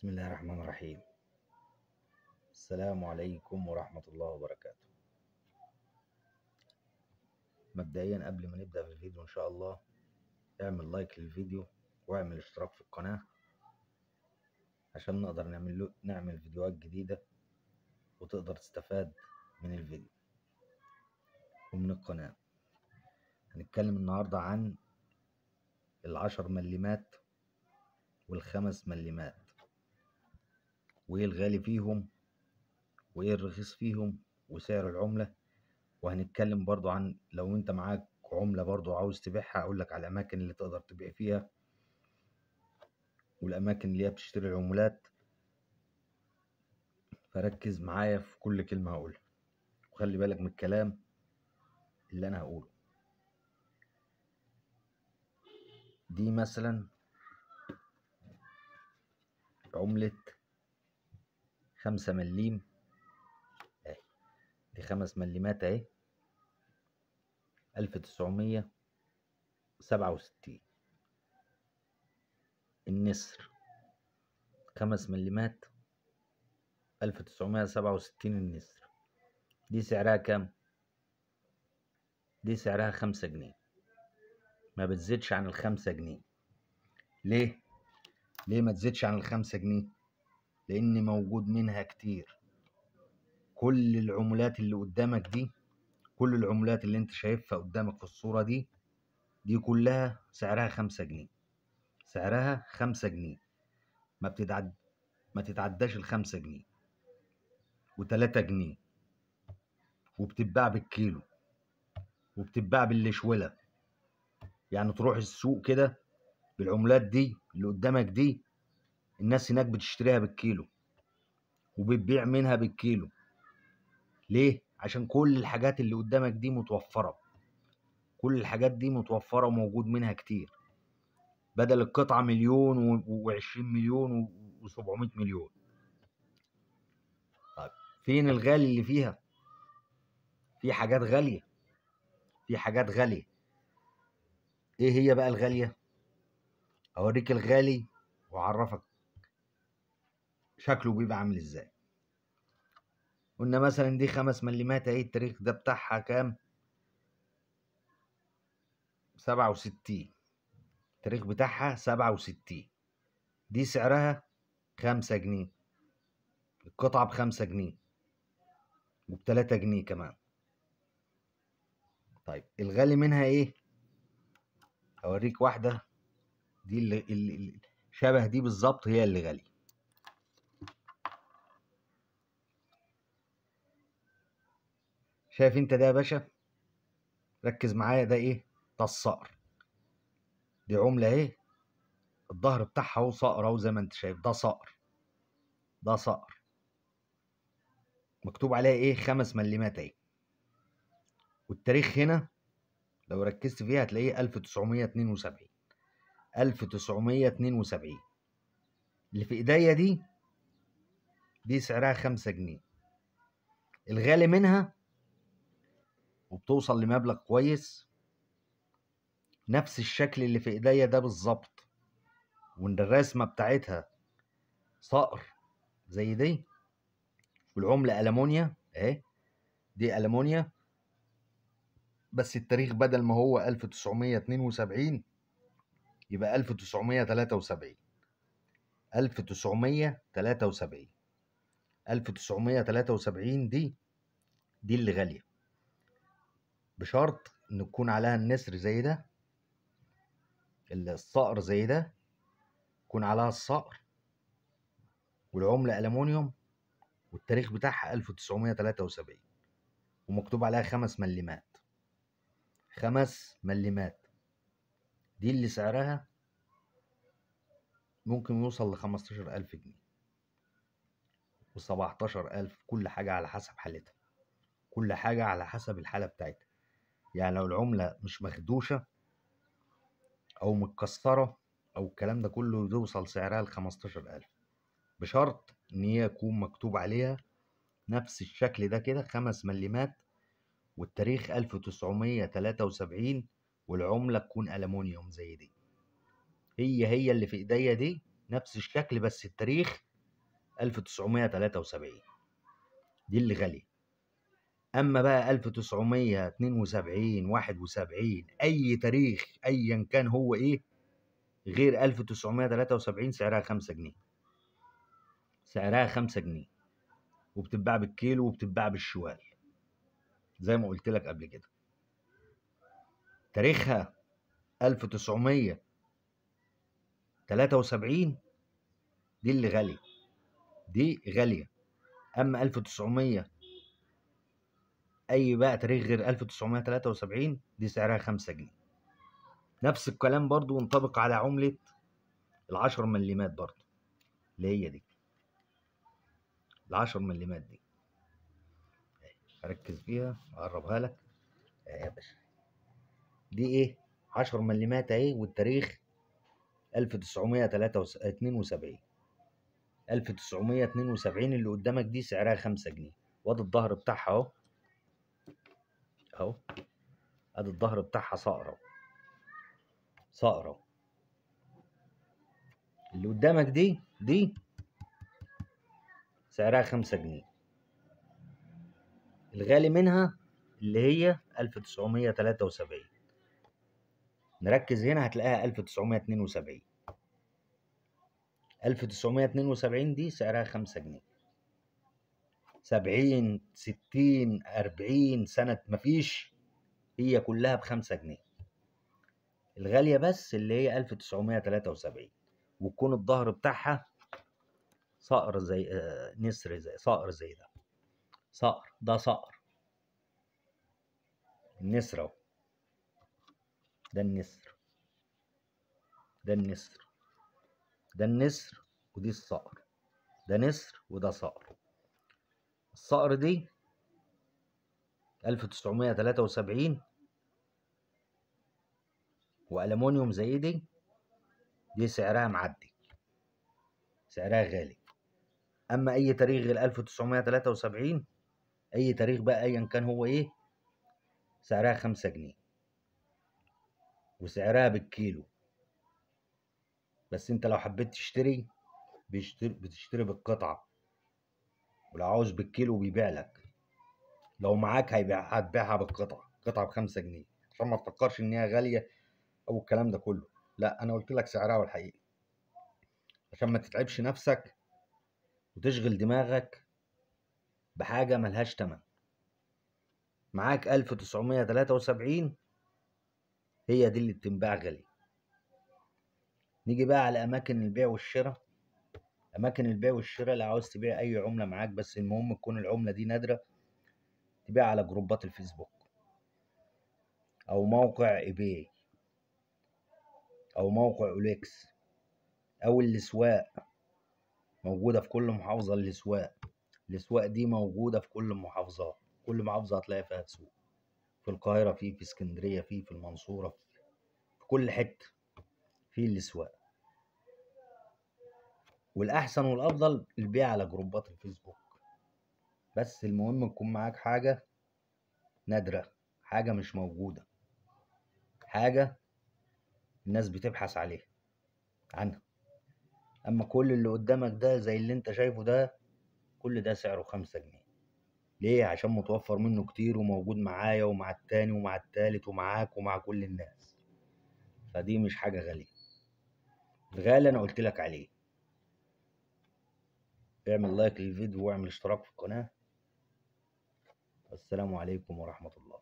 بسم الله الرحمن الرحيم. السلام عليكم ورحمة الله وبركاته. مبدئيا قبل ما نبدأ في الفيديو إن شاء الله اعمل لايك للفيديو واعمل اشتراك في القناة عشان نقدر نعمل فيديوهات جديدة وتقدر تستفاد من الفيديو ومن القناة. هنتكلم النهاردة عن 10 مليمات وال5 مليمات، وايه الغالي فيهم وايه الرخيص فيهم وسعر العملة. وهنتكلم برضو عن لو انت معاك عملة برضو عاوز تبيعها اقولك على الاماكن اللي تقدر تبيع فيها والاماكن اللي هي بتشتري العملات. فركز معايا في كل كلمة هقولها وخلي بالك من الكلام اللي انا هقوله. دي مثلا عملة 5 مليم اهي، دي 5 مليمات اهي 1967. النسر 5 مليمات 1967. النسر دي سعرها كام؟ دي سعرها 5 جنيه، ما بتزيدش عن ال5 جنيه. ليه ما تزيدش عن ال5 جنيه؟ لان موجود منها كتير. كل العملات اللي قدامك دي، كل العملات اللي انت شايفها قدامك في الصورة دي كلها سعرها 5 جنيه. سعرها 5 جنيه، ما تتعداش ال5 جنيه و3 جنيه، وبتتباع بالكيلو وبتتباع بالشولة. يعني تروح السوق كده بالعملات دي اللي قدامك دي، الناس هناك بتشتريها بالكيلو وبتبيع منها بالكيلو. ليه؟ عشان كل الحاجات اللي قدامك دي متوفرة. كل الحاجات دي متوفرة وموجود منها كتير، بدل القطعة مليون و20 مليون و700 مليون. طيب فين الغالي اللي فيها؟ في حاجات غالية، في حاجات غالية. ايه هي بقى الغالية؟ اوريك الغالي واعرفك شكله بيبقى عامل ازاي. قلنا مثلا دي 5 مليمات اهي، التاريخ ده بتاعها كام؟ 67. التاريخ بتاعها 67. دي سعرها 5 جنيه، القطعة ب5 جنيه وب3 جنيه كمان. طيب الغالي منها ايه؟ اوريك واحدة دي اللي شبه دي بالظبط هي اللي غالية. شايف انت ده يا باشا؟ ركز معايا، ده ايه؟ ده الصقر. دي عملة اهي، الظهر بتاعها اهو صقر اهو زي ما انت شايف. ده صقر، ده صقر مكتوب عليها ايه؟ 5 مليمات اهي. والتاريخ هنا لو ركزت فيها هتلاقيه 1972. 1972 اللي في ايديا دي سعرها 5 جنيه. الغالي منها وبتوصل لمبلغ كويس نفس الشكل اللي في ايديا ده بالظبط، وان الرسمة بتاعتها صقر زي دي، والعملة ألمونيا اهي. دي ألمونيا بس التاريخ بدل ما هو 1972 يبقى 1973. 1973 1973 دي اللي غالية، بشرط ان يكون عليها النسر زي ده، الصقر زي ده، يكون عليها الصقر والعملة ألمونيوم والتاريخ بتاعها 1973 ومكتوب عليها 5 مليمات. 5 مليمات دي اللي سعرها ممكن يوصل ل15,000 جنيه و17,000، كل حاجة على حسب حالتها، كل حاجة على حسب الحالة بتاعتها. يعني لو العملة مش مخدوشة أو متكسرة أو الكلام ده كله يوصل سعرها ل15,000، بشرط إن هي يكون مكتوب عليها نفس الشكل ده كده 5 مليمات والتاريخ 1973 والعملة تكون ألمونيوم زي دي. هي اللي في إيديا دي نفس الشكل بس التاريخ 1973 دي اللي غالية. أما بقى 1972 71 أي تاريخ أيا كان هو إيه غير 1973 سعرها 5 جنيه. سعرها 5 جنيه وبتتباع بالكيلو وبتتباع بالشوال زي ما قلت لك قبل كده. تاريخها 1973 دي اللي غالية، دي غالية. أما 1900 أي بقى تاريخ غير 1973 دي سعرها 5 جنيه. نفس الكلام برضو ينطبق على عملة ال10 مليمات برضو اللي هي دي ال10 مليمات دي. ركز فيها أقربها لك يا باشا. دي إيه 10 مليمات أهي، والتاريخ 1972 1972 اللي قدامك دي سعرها 5 جنيه. وادي الظهر بتاعها اهو اهو، ادي الظهر بتاعها صقرة صقرة. اللي قدامك دي سعرها 5 جنيه. الغالي منها اللي هي 1973. نركز هنا هتلاقيها 1972. 1972 دي سعرها 5 جنيه. 70 60 40 سنة مفيش، هي كلها ب5 جنيه. الغالية بس اللي هي 1973، ويكون الظهر بتاعها صقر زي نسر، زي صقر زي ده. صقر ده صقر النسر اهو. ده النسر، ده النسر، ده النسر ودي الصقر. ده نسر وده صقر. الصقر دي 1973 وألمونيوم زي دي سعرها معدي، سعرها غالي. أما أي تاريخ غير 1973 أي تاريخ بقى أيا كان هو إيه سعرها 5 جنيه وسعرها بالكيلو. بس أنت لو حبيت تشتري بتشتري بالقطعة، ولو عاوز بالكيلو بيبيع لك. لو معاك هتبيعها بالقطعة، قطعة ب5 جنيه، عشان ما تفكرش إن هي غالية أو الكلام ده كله. لا أنا قلت لك سعرها والحقيقي عشان ما تتعبش نفسك وتشغل دماغك بحاجة ملهاش تمن. معاك 1973 هي دي اللي بتنباع غالي. نيجي بقى على أماكن البيع والشراء. أماكن البيع والشراء لو عاوز تبيع أي عملة معاك، بس المهم تكون العملة دي نادرة، تبيع على جروبات الفيسبوك أو موقع إيباي أو موقع أوليكس أو الأسواق. موجودة في كل محافظة. الأسواق دي موجودة في كل المحافظات. كل محافظة هتلاقي فيها سوق. في القاهرة في اسكندرية في المنصورة، في كل حتة في الأسواق. والأحسن والأفضل البيع على جروبات الفيسبوك. بس المهم يكون معاك حاجة نادرة، حاجة مش موجودة، حاجة الناس بتبحث عليها عنها. أما كل اللي قدامك ده زي اللي انت شايفه ده، كل ده سعره 5 جنيه. ليه؟ عشان متوفر منه كتير وموجود معايا ومع التاني ومع التالت ومعاك ومع كل الناس. فدي مش حاجة غالية. الغالي أنا قلت لك عليه. اعمل لايك للفيديو واعمل اشتراك في القناة. السلام عليكم ورحمة الله.